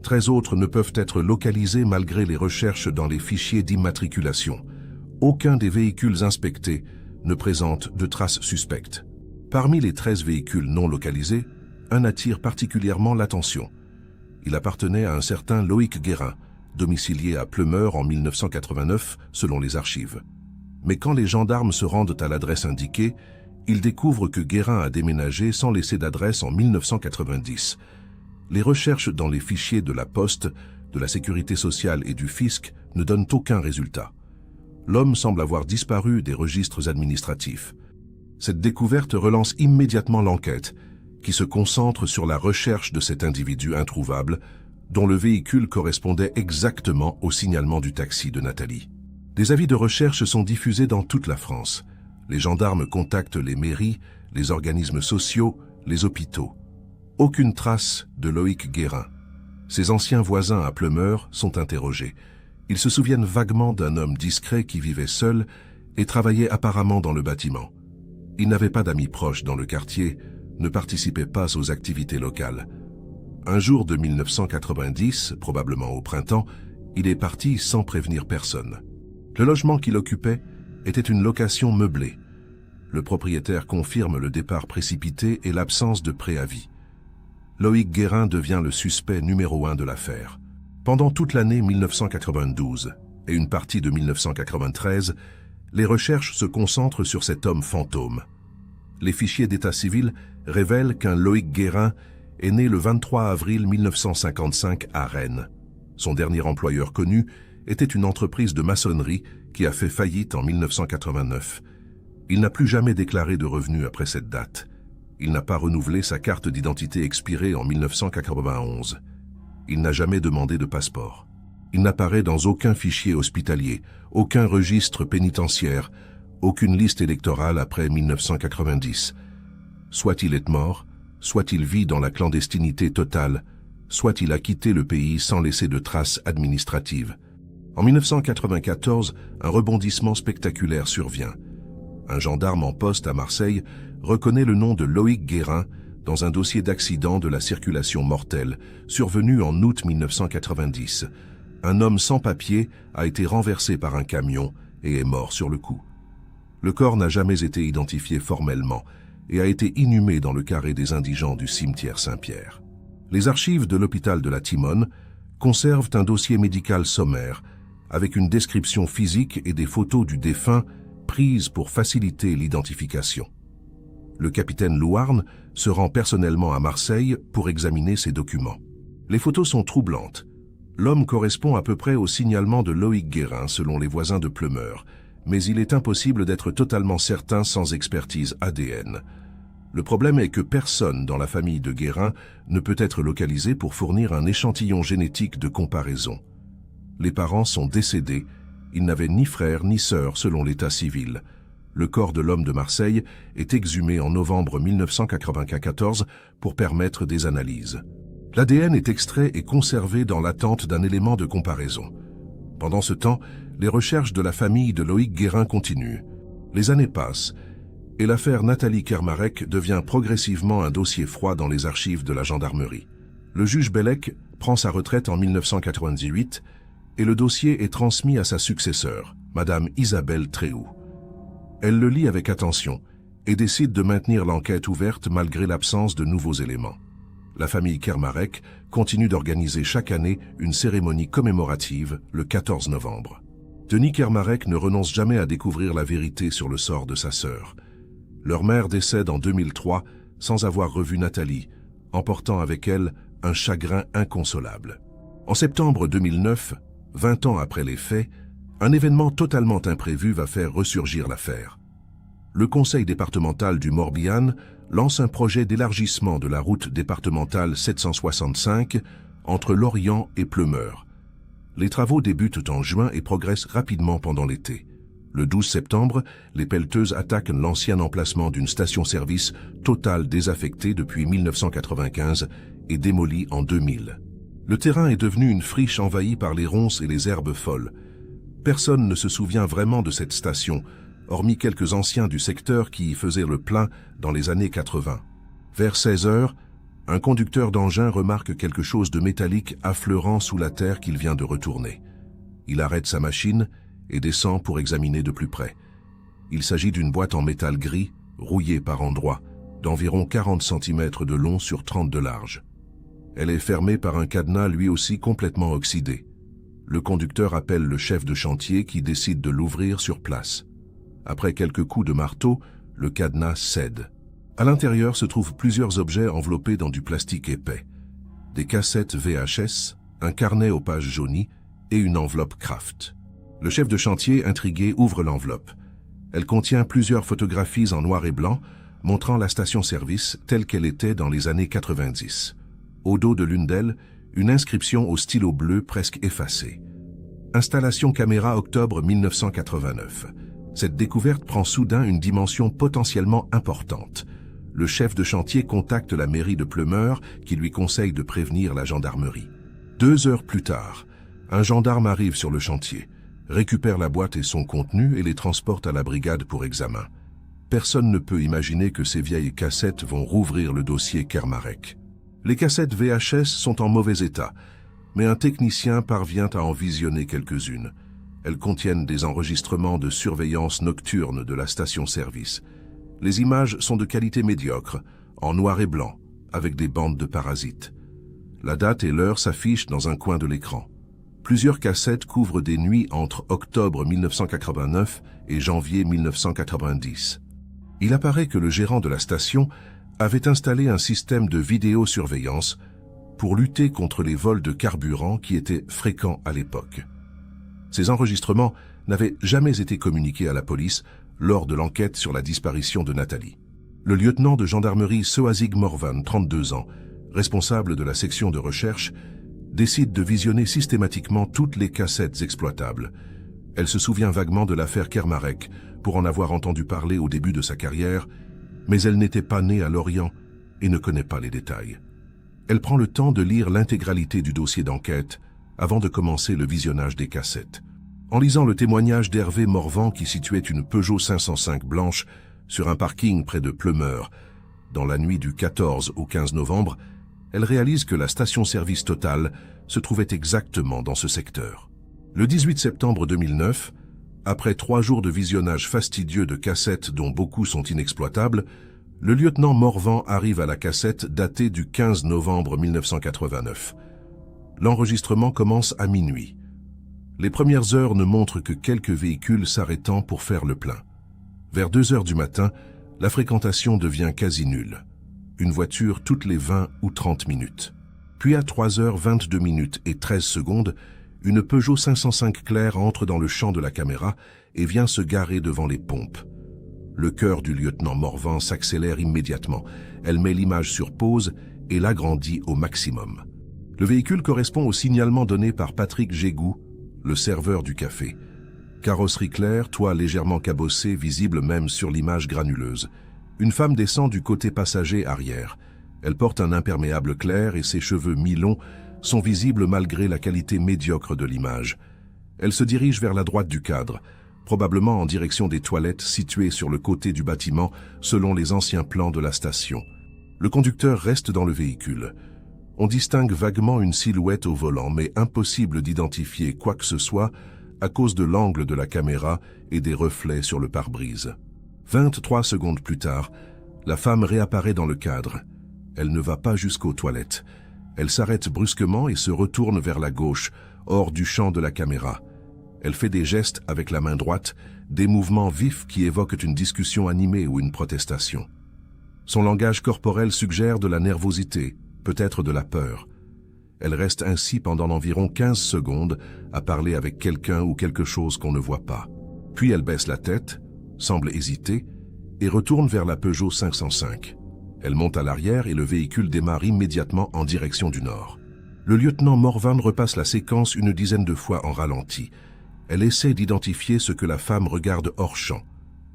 13 autres ne peuvent être localisés malgré les recherches dans les fichiers d'immatriculation. Aucun des véhicules inspectés ne présente de traces suspectes. Parmi les 13 véhicules non localisés, un attire particulièrement l'attention. Il appartenait à un certain Loïc Guérin, domicilié à Pleumeur en 1989 selon les archives. Mais quand les gendarmes se rendent à l'adresse indiquée, ils découvrent que Guérin a déménagé sans laisser d'adresse en 1990. Les recherches dans les fichiers de la Poste, de la Sécurité sociale et du Fisc ne donnent aucun résultat. L'homme semble avoir disparu des registres administratifs. Cette découverte relance immédiatement l'enquête, qui se concentre sur la recherche de cet individu introuvable, dont le véhicule correspondait exactement au signalement du taxi de Nathalie. Des avis de recherche sont diffusés dans toute la France. Les gendarmes contactent les mairies, les organismes sociaux, les hôpitaux. Aucune trace de Loïc Guérin. Ses anciens voisins à Pleumeur sont interrogés. Ils se souviennent vaguement d'un homme discret qui vivait seul et travaillait apparemment dans le bâtiment. Il n'avait pas d'amis proches dans le quartier, ne participait pas aux activités locales. Un jour de 1990, probablement au printemps, il est parti sans prévenir personne. Le logement qu'il occupait était une location meublée. Le propriétaire confirme le départ précipité et l'absence de préavis. Loïc Guérin devient le suspect numéro 1 de l'affaire. Pendant toute l'année 1992 et une partie de 1993, les recherches se concentrent sur cet homme fantôme. Les fichiers d'état civil révèlent qu'un Loïc Guérin est né le 23 avril 1955 à Rennes. Son dernier employeur connu était une entreprise de maçonnerie qui a fait faillite en 1989. Il n'a plus jamais déclaré de revenus après cette date. Il n'a pas renouvelé sa carte d'identité expirée en 1991. Il n'a jamais demandé de passeport. Il n'apparaît dans aucun fichier hospitalier, aucun registre pénitentiaire, aucune liste électorale après 1990. Soit il est mort, soit il vit dans la clandestinité totale, soit il a quitté le pays sans laisser de traces administratives. En 1994, un rebondissement spectaculaire survient. Un gendarme en poste à Marseille reconnaît le nom de Loïc Guérin dans un dossier d'accident de la circulation mortelle survenu en août 1990. Un homme sans papier a été renversé par un camion et est mort sur le coup. Le corps n'a jamais été identifié formellement et a été inhumé dans le carré des indigents du cimetière Saint-Pierre. Les archives de l'hôpital de la Timone conservent un dossier médical sommaire avec une description physique et des photos du défunt prises pour faciliter l'identification. Le capitaine Louarn se rend personnellement à Marseille pour examiner ces documents. Les photos sont troublantes. L'homme correspond à peu près au signalement de Loïc Guérin selon les voisins de Pleumeur, mais il est impossible d'être totalement certain sans expertise ADN. Le problème est que personne dans la famille de Guérin ne peut être localisé pour fournir un échantillon génétique de comparaison. Les parents sont décédés, ils n'avaient ni frère ni sœur selon l'état civil. Le corps de l'homme de Marseille est exhumé en novembre 1994 pour permettre des analyses. L'ADN est extrait et conservé dans l'attente d'un élément de comparaison. Pendant ce temps, les recherches de la famille de Loïc Guérin continuent. Les années passent et l'affaire Nathalie Kermarek devient progressivement un dossier froid dans les archives de la gendarmerie. Le juge Bellec prend sa retraite en 1998 et le dossier est transmis à sa successeur, Madame Isabelle Tréhoux. Elle le lit avec attention et décide de maintenir l'enquête ouverte malgré l'absence de nouveaux éléments. La famille Kermarek continue d'organiser chaque année une cérémonie commémorative le 14 novembre. Denis Kermarek ne renonce jamais à découvrir la vérité sur le sort de sa sœur. Leur mère décède en 2003 sans avoir revu Nathalie, emportant avec elle un chagrin inconsolable. En septembre 2009, 20 ans après les faits, un événement totalement imprévu va faire ressurgir l'affaire. Le conseil départemental du Morbihan lance un projet d'élargissement de la route départementale 765 entre Lorient et Pleumeur. Les travaux débutent en juin et progressent rapidement pendant l'été. Le 12 septembre, les pelleteuses attaquent l'ancien emplacement d'une station-service Total désaffectée depuis 1995 et démolie en 2000. Le terrain est devenu une friche envahie par les ronces et les herbes folles. Personne ne se souvient vraiment de cette station, hormis quelques anciens du secteur qui y faisaient le plein dans les années 80. Vers 16 heures, un conducteur d'engin remarque quelque chose de métallique affleurant sous la terre qu'il vient de retourner. Il arrête sa machine et descend pour examiner de plus près. Il s'agit d'une boîte en métal gris, rouillée par endroits, d'environ 40 cm de long sur 30 de large. Elle est fermée par un cadenas lui aussi complètement oxydé. Le conducteur appelle le chef de chantier qui décide de l'ouvrir sur place. Après quelques coups de marteau, le cadenas cède. À l'intérieur se trouvent plusieurs objets enveloppés dans du plastique épais. des cassettes VHS, un carnet aux pages jaunies et une enveloppe Kraft. Le chef de chantier, intrigué, ouvre l'enveloppe. Elle contient plusieurs photographies en noir et blanc, montrant la station-service telle qu'elle était dans les années 90. Au dos de l'une d'elles, une inscription au stylo bleu presque effacée. Installation caméra octobre 1989. Cette découverte prend soudain une dimension potentiellement importante. Le chef de chantier contacte la mairie de Pleumeur qui lui conseille de prévenir la gendarmerie. 2 heures plus tard, un gendarme arrive sur le chantier, récupère la boîte et son contenu et les transporte à la brigade pour examen. Personne ne peut imaginer que ces vieilles cassettes vont rouvrir le dossier Kermarek. Les cassettes VHS sont en mauvais état, mais un technicien parvient à en visionner quelques-unes. Elles contiennent des enregistrements de surveillance nocturne de la station-service. Les images sont de qualité médiocre, en noir et blanc, avec des bandes de parasites. La date et l'heure s'affichent dans un coin de l'écran. Plusieurs cassettes couvrent des nuits entre octobre 1989 et janvier 1990. Il apparaît que le gérant de la station avait installé un système de vidéosurveillance pour lutter contre les vols de carburant qui étaient fréquents à l'époque. Ces enregistrements n'avaient jamais été communiqués à la police lors de l'enquête sur la disparition de Nathalie. Le lieutenant de gendarmerie Soazig Morvan, 32 ans, responsable de la section de recherche, décide de visionner systématiquement toutes les cassettes exploitables. Elle se souvient vaguement de l'affaire Kermarek pour en avoir entendu parler au début de sa carrière, mais elle n'était pas née à Lorient et ne connaît pas les détails. Elle prend le temps de lire l'intégralité du dossier d'enquête avant de commencer le visionnage des cassettes. En lisant le témoignage d'Hervé Morvan qui situait une Peugeot 505 blanche sur un parking près de Pleumeur, dans la nuit du 14 au 15 novembre, elle réalise que la station-service Total se trouvait exactement dans ce secteur. Le 18 septembre 2009, après 3 jours de visionnage fastidieux de cassettes dont beaucoup sont inexploitables, le lieutenant Morvan arrive à la cassette datée du 15 novembre 1989. L'enregistrement commence à minuit. Les premières heures ne montrent que quelques véhicules s'arrêtant pour faire le plein. Vers 2 heures du matin, la fréquentation devient quasi nulle. Une voiture toutes les 20 ou 30 minutes. Puis à 3h22 et 13 secondes, une Peugeot 505 claire entre dans le champ de la caméra et vient se garer devant les pompes. Le cœur du lieutenant Morvan s'accélère immédiatement. Elle met l'image sur pause et l'agrandit au maximum. Le véhicule correspond au signalement donné par Patrick Gégou, le serveur du café. Carrosserie claire, toit légèrement cabossé, visible même sur l'image granuleuse. Une femme descend du côté passager arrière. Elle porte un imperméable clair et ses cheveux mi-longs sont visibles malgré la qualité médiocre de l'image. Elle se dirige vers la droite du cadre, probablement en direction des toilettes situées sur le côté du bâtiment selon les anciens plans de la station. Le conducteur reste dans le véhicule. On distingue vaguement une silhouette au volant, mais impossible d'identifier quoi que ce soit à cause de l'angle de la caméra et des reflets sur le pare-brise. 23 secondes plus tard, la femme réapparaît dans le cadre. Elle ne va pas jusqu'aux toilettes. Elle s'arrête brusquement et se retourne vers la gauche, hors du champ de la caméra. Elle fait des gestes avec la main droite, des mouvements vifs qui évoquent une discussion animée ou une protestation. Son langage corporel suggère de la nervosité, peut-être de la peur. Elle reste ainsi pendant environ 15 secondes à parler avec quelqu'un ou quelque chose qu'on ne voit pas. Puis elle baisse la tête, semble hésiter, et retourne vers la Peugeot 505. Elle monte à l'arrière et le véhicule démarre immédiatement en direction du nord. Le lieutenant Morvan repasse la séquence une dizaine de fois en ralenti. Elle essaie d'identifier ce que la femme regarde hors champ.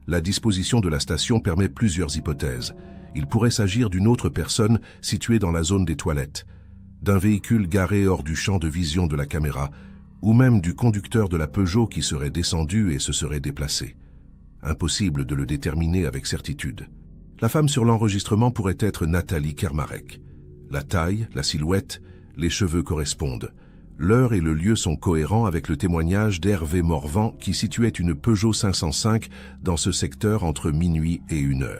La disposition de la station permet plusieurs hypothèses. Il pourrait s'agir d'une autre personne située dans la zone des toilettes, d'un véhicule garé hors du champ de vision de la caméra, ou même du conducteur de la Peugeot qui serait descendu et se serait déplacé. Impossible de le déterminer avec certitude. La femme sur l'enregistrement pourrait être Nathalie Kermarek. La taille, la silhouette, les cheveux correspondent. L'heure et le lieu sont cohérents avec le témoignage d'Hervé Morvan qui situait une Peugeot 505 dans ce secteur entre minuit et 1h.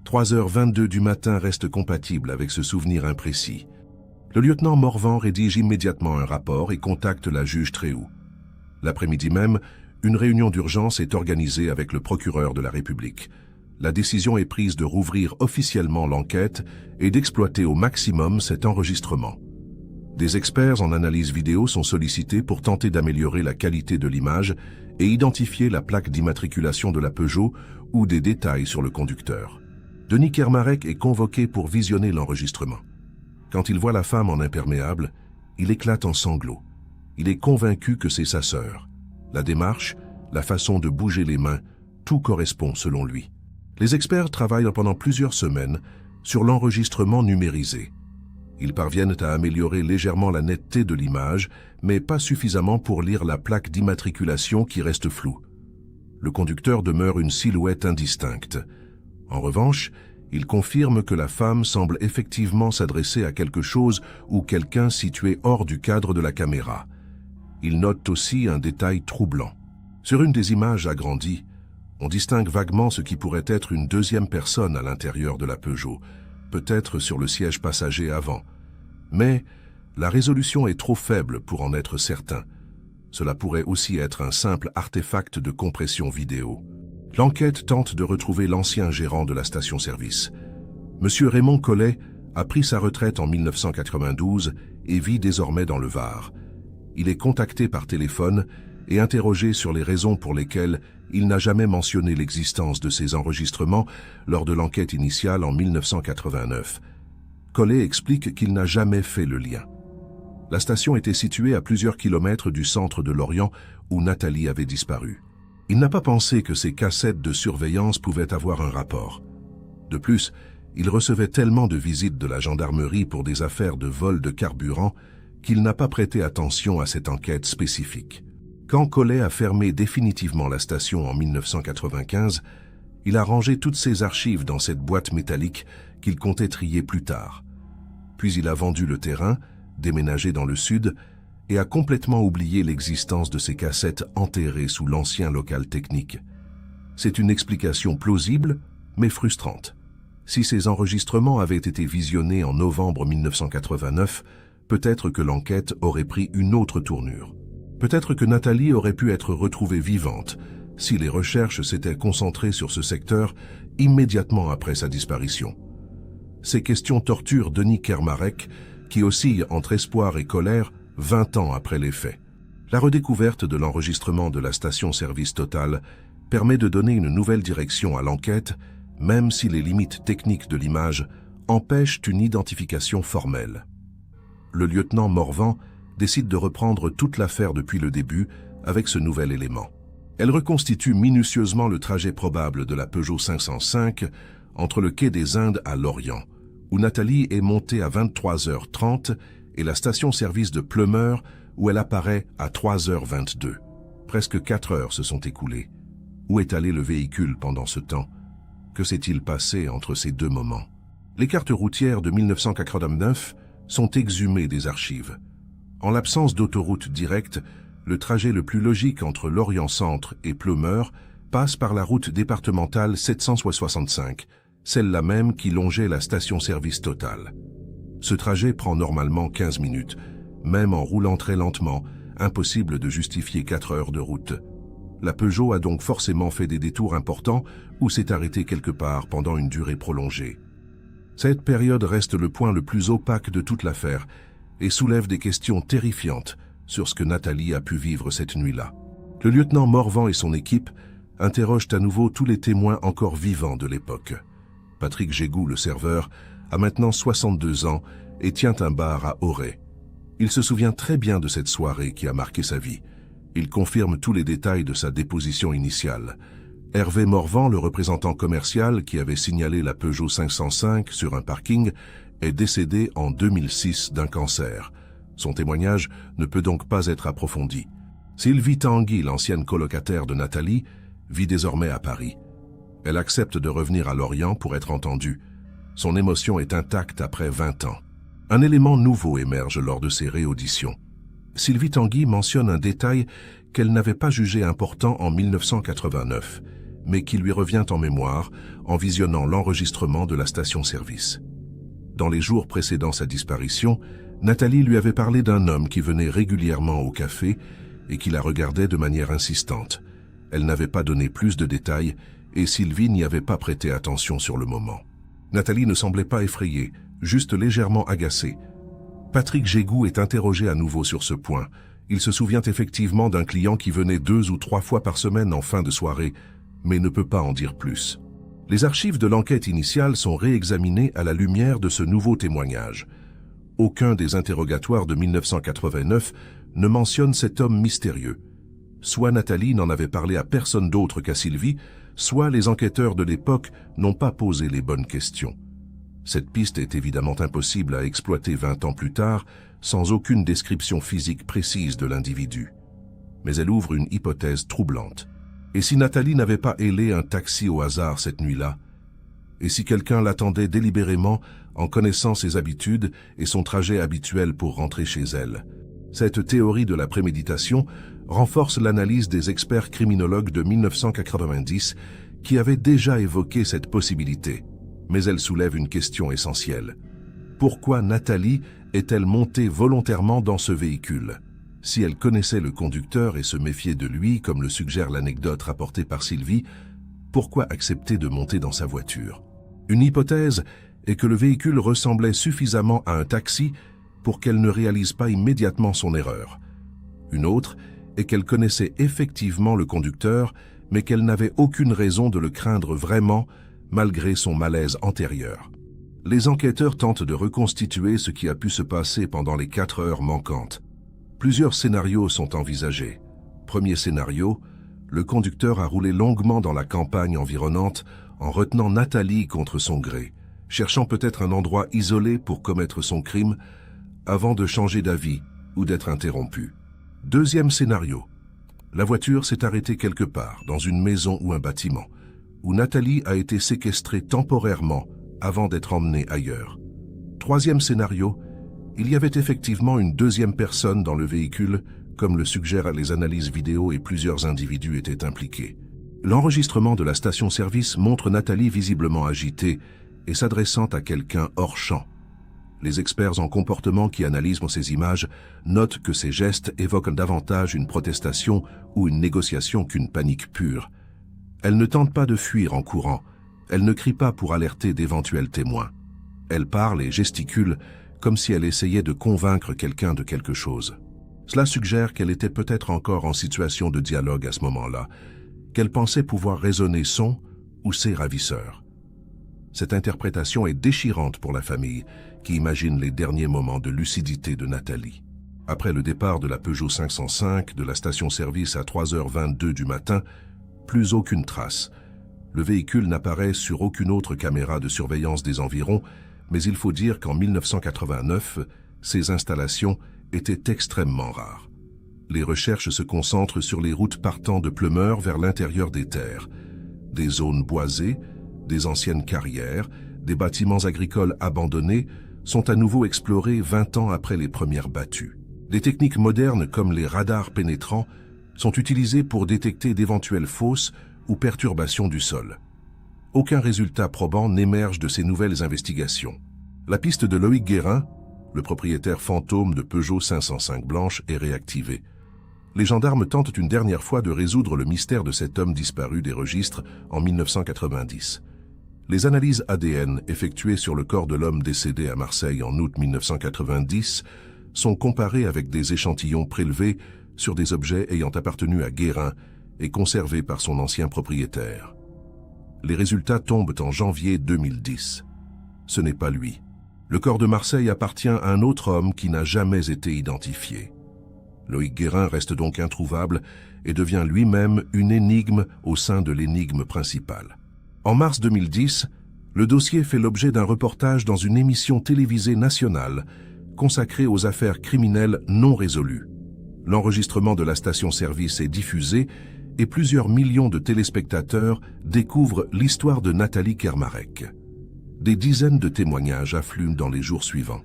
3h22 du matin reste compatible avec ce souvenir imprécis. Le lieutenant Morvan rédige immédiatement un rapport et contacte la juge Tréhoux. L'après-midi même, une réunion d'urgence est organisée avec le procureur de la République. La décision est prise de rouvrir officiellement l'enquête et d'exploiter au maximum cet enregistrement. Des experts en analyse vidéo sont sollicités pour tenter d'améliorer la qualité de l'image et identifier la plaque d'immatriculation de la Peugeot ou des détails sur le conducteur. Denis Kermarek est convoqué pour visionner l'enregistrement. Quand il voit la femme en imperméable, il éclate en sanglots. Il est convaincu que c'est sa sœur. La démarche, la façon de bouger les mains, tout correspond selon lui. Les experts travaillent pendant plusieurs semaines sur l'enregistrement numérisé. Ils parviennent à améliorer légèrement la netteté de l'image, mais pas suffisamment pour lire la plaque d'immatriculation qui reste floue. Le conducteur demeure une silhouette indistincte. En revanche, il confirme que la femme semble effectivement s'adresser à quelque chose ou quelqu'un situé hors du cadre de la caméra. Il note aussi un détail troublant. Sur une des images agrandies, on distingue vaguement ce qui pourrait être une deuxième personne à l'intérieur de la Peugeot, peut-être sur le siège passager avant. Mais la résolution est trop faible pour en être certain. Cela pourrait aussi être un simple artefact de compression vidéo. L'enquête tente de retrouver l'ancien gérant de la station-service. Monsieur Raymond Collet a pris sa retraite en 1992 et vit désormais dans le Var. Il est contacté par téléphone et interrogé sur les raisons pour lesquelles il n'a jamais mentionné l'existence de ces enregistrements lors de l'enquête initiale en 1989. Collet explique qu'il n'a jamais fait le lien. La station était située à plusieurs kilomètres du centre de Lorient où Nathalie avait disparu. Il n'a pas pensé que ces cassettes de surveillance pouvaient avoir un rapport. De plus, il recevait tellement de visites de la gendarmerie pour des affaires de vol de carburant qu'il n'a pas prêté attention à cette enquête spécifique. Quand Collet a fermé définitivement la station en 1995, il a rangé toutes ses archives dans cette boîte métallique qu'il comptait trier plus tard. Puis il a vendu le terrain, déménagé dans le sud, et a complètement oublié l'existence de ces cassettes enterrées sous l'ancien local technique. C'est une explication plausible, mais frustrante. Si ces enregistrements avaient été visionnés en novembre 1989, peut-être que l'enquête aurait pris une autre tournure. Peut-être que Nathalie aurait pu être retrouvée vivante si les recherches s'étaient concentrées sur ce secteur immédiatement après sa disparition. Ces questions torturent Denis Kermarek, qui oscille entre espoir et colère 20 ans après les faits. La redécouverte de l'enregistrement de la station-service Total permet de donner une nouvelle direction à l'enquête, même si les limites techniques de l'image empêchent une identification formelle. Le lieutenant Morvan décide de reprendre toute l'affaire depuis le début avec ce nouvel élément. Elle reconstitue minutieusement le trajet probable de la Peugeot 505 entre le quai des Indes à Lorient, où Nathalie est montée à 23h30 et la station-service de Pleumeur, où elle apparaît à 3h22. Presque 4 heures se sont écoulées. Où est allé le véhicule pendant ce temps? Que s'est-il passé entre ces deux moments? Les cartes routières de 1989 sont exhumées des archives. En l'absence d'autoroute directe, le trajet le plus logique entre Lorient-Centre et Pleumeur passe par la route départementale 765, celle-là même qui longeait la station-service Total. Ce trajet prend normalement 15 minutes, même en roulant très lentement, impossible de justifier 4 heures de route. La Peugeot a donc forcément fait des détours importants ou s'est arrêtée quelque part pendant une durée prolongée. Cette période reste le point le plus opaque de toute l'affaire et soulève des questions terrifiantes sur ce que Nathalie a pu vivre cette nuit-là. Le lieutenant Morvan et son équipe interrogent à nouveau tous les témoins encore vivants de l'époque. Patrick Gégou, le serveur, a maintenant 62 ans et tient un bar à Auray. Il se souvient très bien de cette soirée qui a marqué sa vie. Il confirme tous les détails de sa déposition initiale. Hervé Morvan, le représentant commercial qui avait signalé la Peugeot 505 sur un parking, est décédé en 2006 d'un cancer. Son témoignage ne peut donc pas être approfondi. Sylvie Tanguy, l'ancienne colocataire de Nathalie, vit désormais à Paris. Elle accepte de revenir à Lorient pour être entendue. Son émotion est intacte après 20 ans. Un élément nouveau émerge lors de ces réauditions. Sylvie Tanguy mentionne un détail qu'elle n'avait pas jugé important en 1989, mais qui lui revient en mémoire en visionnant l'enregistrement de la station-service. Dans les jours précédant sa disparition, Nathalie lui avait parlé d'un homme qui venait régulièrement au café et qui la regardait de manière insistante. Elle n'avait pas donné plus de détails et Sylvie n'y avait pas prêté attention sur le moment. Nathalie ne semblait pas effrayée, juste légèrement agacée. Patrick Gégou est interrogé à nouveau sur ce point. Il se souvient effectivement d'un client qui venait 2 ou 3 fois par semaine en fin de soirée, mais ne peut pas en dire plus. Les archives de l'enquête initiale sont réexaminées à la lumière de ce nouveau témoignage. Aucun des interrogatoires de 1989 ne mentionne cet homme mystérieux. Soit Nathalie n'en avait parlé à personne d'autre qu'à Sylvie, soit les enquêteurs de l'époque n'ont pas posé les bonnes questions. Cette piste est évidemment impossible à exploiter 20 ans plus tard, sans aucune description physique précise de l'individu. Mais elle ouvre une hypothèse troublante. Et si Nathalie n'avait pas hélé un taxi au hasard cette nuit-là? Et si quelqu'un l'attendait délibérément en connaissant ses habitudes et son trajet habituel pour rentrer chez elle? Cette théorie de la préméditation renforce l'analyse des experts criminologues de 1990 qui avaient déjà évoqué cette possibilité. Mais elle soulève une question essentielle. Pourquoi Nathalie est-elle montée volontairement dans ce véhicule? Si elle connaissait le conducteur et se méfiait de lui, comme le suggère l'anecdote rapportée par Sylvie, pourquoi accepter de monter dans sa voiture? Une hypothèse est que le véhicule ressemblait suffisamment à un taxi pour qu'elle ne réalise pas immédiatement son erreur. Une autre est qu'elle connaissait effectivement le conducteur, mais qu'elle n'avait aucune raison de le craindre vraiment, malgré son malaise antérieur. Les enquêteurs tentent de reconstituer ce qui a pu se passer pendant les 4 heures manquantes. Plusieurs scénarios sont envisagés. Premier scénario, le conducteur a roulé longuement dans la campagne environnante en retenant Nathalie contre son gré, cherchant peut-être un endroit isolé pour commettre son crime avant de changer d'avis ou d'être interrompu. Deuxième scénario, la voiture s'est arrêtée quelque part, dans une maison ou un bâtiment, où Nathalie a été séquestrée temporairement avant d'être emmenée ailleurs. Troisième scénario, il y avait effectivement une deuxième personne dans le véhicule, comme le suggèrent les analyses vidéo et plusieurs individus étaient impliqués. L'enregistrement de la station-service montre Nathalie visiblement agitée et s'adressant à quelqu'un hors champ. Les experts en comportement qui analysent ces images notent que ces gestes évoquent davantage une protestation ou une négociation qu'une panique pure. Elle ne tente pas de fuir en courant, elle ne crie pas pour alerter d'éventuels témoins. Elle parle et gesticule comme si elle essayait de convaincre quelqu'un de quelque chose. Cela suggère qu'elle était peut-être encore en situation de dialogue à ce moment-là, qu'elle pensait pouvoir raisonner son ou ses ravisseurs. Cette interprétation est déchirante pour la famille, qui imagine les derniers moments de lucidité de Nathalie. Après le départ de la Peugeot 505 de la station-service à 3h22 du matin, plus aucune trace. Le véhicule n'apparaît sur aucune autre caméra de surveillance des environs, mais il faut dire qu'en 1989, ces installations étaient extrêmement rares. Les recherches se concentrent sur les routes partant de Pleumeur vers l'intérieur des terres, des zones boisées, des anciennes carrières, des bâtiments agricoles abandonnés sont à nouveau explorés 20 ans après les premières battues. Des techniques modernes comme les radars pénétrants sont utilisées pour détecter d'éventuelles fausses ou perturbations du sol. Aucun résultat probant n'émerge de ces nouvelles investigations. La piste de Loïc Guérin, le propriétaire fantôme de Peugeot 505 blanche, est réactivée. Les gendarmes tentent une dernière fois de résoudre le mystère de cet homme disparu des registres en 1990. Les analyses ADN effectuées sur le corps de l'homme décédé à Marseille en août 1990 sont comparées avec des échantillons prélevés sur des objets ayant appartenu à Guérin et conservés par son ancien propriétaire. Les résultats tombent en janvier 2010. Ce n'est pas lui. Le corps de Marseille appartient à un autre homme qui n'a jamais été identifié. Loïc Guérin reste donc introuvable et devient lui-même une énigme au sein de l'énigme principale. En mars 2010, le dossier fait l'objet d'un reportage dans une émission télévisée nationale consacrée aux affaires criminelles non résolues. L'enregistrement de la station-service est diffusé et plusieurs millions de téléspectateurs découvrent l'histoire de Nathalie Kermarek. Des dizaines de témoignages affluent dans les jours suivants.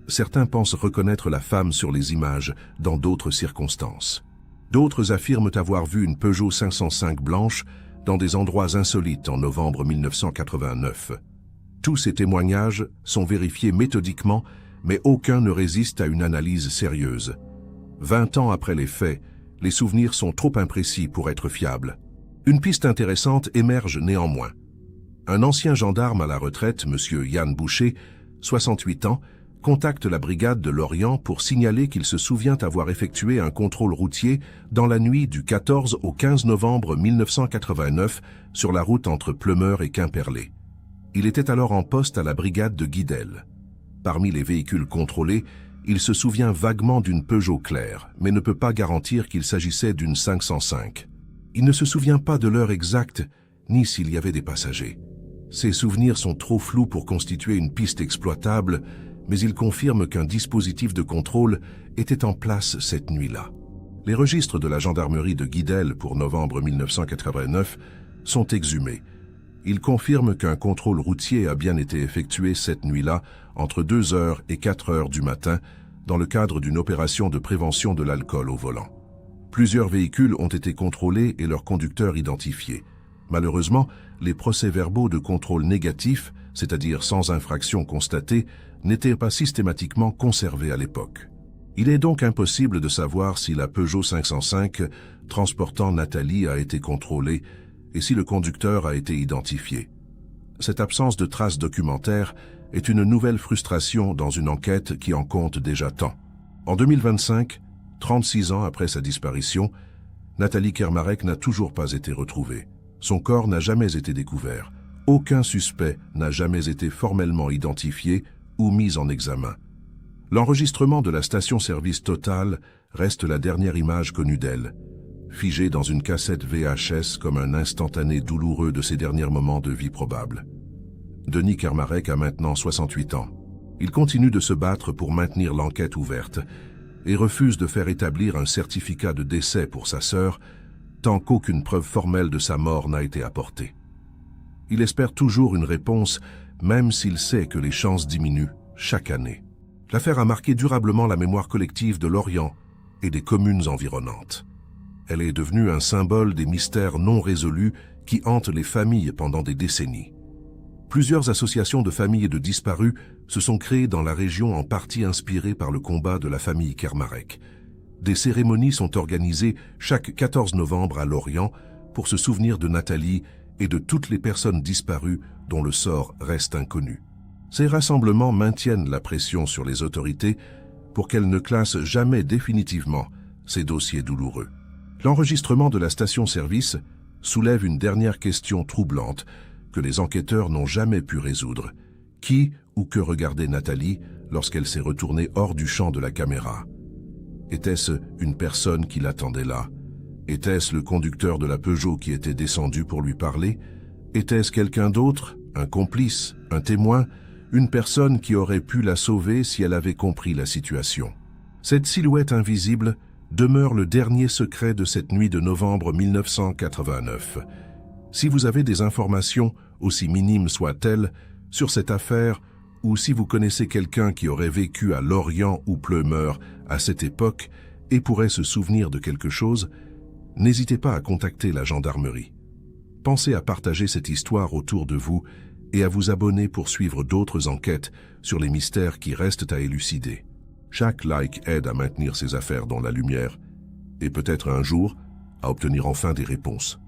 Certains pensent reconnaître la femme sur les images dans d'autres circonstances. D'autres affirment avoir vu une Peugeot 505 blanche dans des endroits insolites en novembre 1989. Tous ces témoignages sont vérifiés méthodiquement, mais aucun ne résiste à une analyse sérieuse. 20 ans après les faits, les souvenirs sont trop imprécis pour être fiables. Une piste intéressante émerge néanmoins. Un ancien gendarme à la retraite, M. Yann Boucher, 68 ans, contacte la brigade de Lorient pour signaler qu'il se souvient avoir effectué un contrôle routier dans la nuit du 14 au 15 novembre 1989 sur la route entre Pleumeur et Quimperlé. Il était alors en poste à la brigade de Guidel. Parmi les véhicules contrôlés, il se souvient vaguement d'une Peugeot claire, mais ne peut pas garantir qu'il s'agissait d'une 505. Il ne se souvient pas de l'heure exacte, ni s'il y avait des passagers. Ses souvenirs sont trop flous pour constituer une piste exploitable, mais il confirme qu'un dispositif de contrôle était en place cette nuit-là. Les registres de la gendarmerie de Guidel pour novembre 1989 sont exhumés. Ils confirment qu'un contrôle routier a bien été effectué cette nuit-là entre 2h et 4h du matin dans le cadre d'une opération de prévention de l'alcool au volant. Plusieurs véhicules ont été contrôlés et leurs conducteurs identifiés. Malheureusement, les procès-verbaux de contrôle négatif, c'est-à-dire sans infraction constatée, n'étaient pas systématiquement conservés à l'époque. Il est donc impossible de savoir si la Peugeot 505 transportant Nathalie a été contrôlée et si le conducteur a été identifié. Cette absence de traces documentaires est une nouvelle frustration dans une enquête qui en compte déjà tant. En 2025, 36 ans après sa disparition, Nathalie Kermarek n'a toujours pas été retrouvée. Son corps n'a jamais été découvert. Aucun suspect n'a jamais été formellement identifié ou mis en examen. L'enregistrement de la station-service Total reste la dernière image connue d'elle, figée dans une cassette VHS comme un instantané douloureux de ses derniers moments de vie probable. Denis Kermarek a maintenant 68 ans. Il continue de se battre pour maintenir l'enquête ouverte et refuse de faire établir un certificat de décès pour sa sœur tant qu'aucune preuve formelle de sa mort n'a été apportée. Il espère toujours une réponse, même s'il sait que les chances diminuent chaque année. L'affaire a marqué durablement la mémoire collective de Lorient et des communes environnantes. Elle est devenue un symbole des mystères non résolus qui hantent les familles pendant des décennies. Plusieurs associations de familles de disparus se sont créées dans la région en partie inspirées par le combat de la famille Kermarek. Des cérémonies sont organisées chaque 14 novembre à Lorient pour se souvenir de Nathalie et de toutes les personnes disparues dont le sort reste inconnu. Ces rassemblements maintiennent la pression sur les autorités pour qu'elles ne classent jamais définitivement ces dossiers douloureux. L'enregistrement de la station-service soulève une dernière question troublante que les enquêteurs n'ont jamais pu résoudre. Qui ou que regardait Nathalie lorsqu'elle s'est retournée hors du champ de la caméra? Était-ce une personne qui l'attendait là? Était-ce le conducteur de la Peugeot qui était descendu pour lui parler? Était-ce quelqu'un d'autre, un complice, un témoin, une personne qui aurait pu la sauver si elle avait compris la situation? Cette silhouette invisible demeure le dernier secret de cette nuit de novembre 1989. Si vous avez des informations, aussi minimes soient-elles, sur cette affaire, ou si vous connaissez quelqu'un qui aurait vécu à Lorient ou Pleumeur à cette époque et pourrait se souvenir de quelque chose, n'hésitez pas à contacter la gendarmerie. Pensez à partager cette histoire autour de vous et à vous abonner pour suivre d'autres enquêtes sur les mystères qui restent à élucider. Chaque like aide à maintenir ces affaires dans la lumière et peut-être un jour à obtenir enfin des réponses.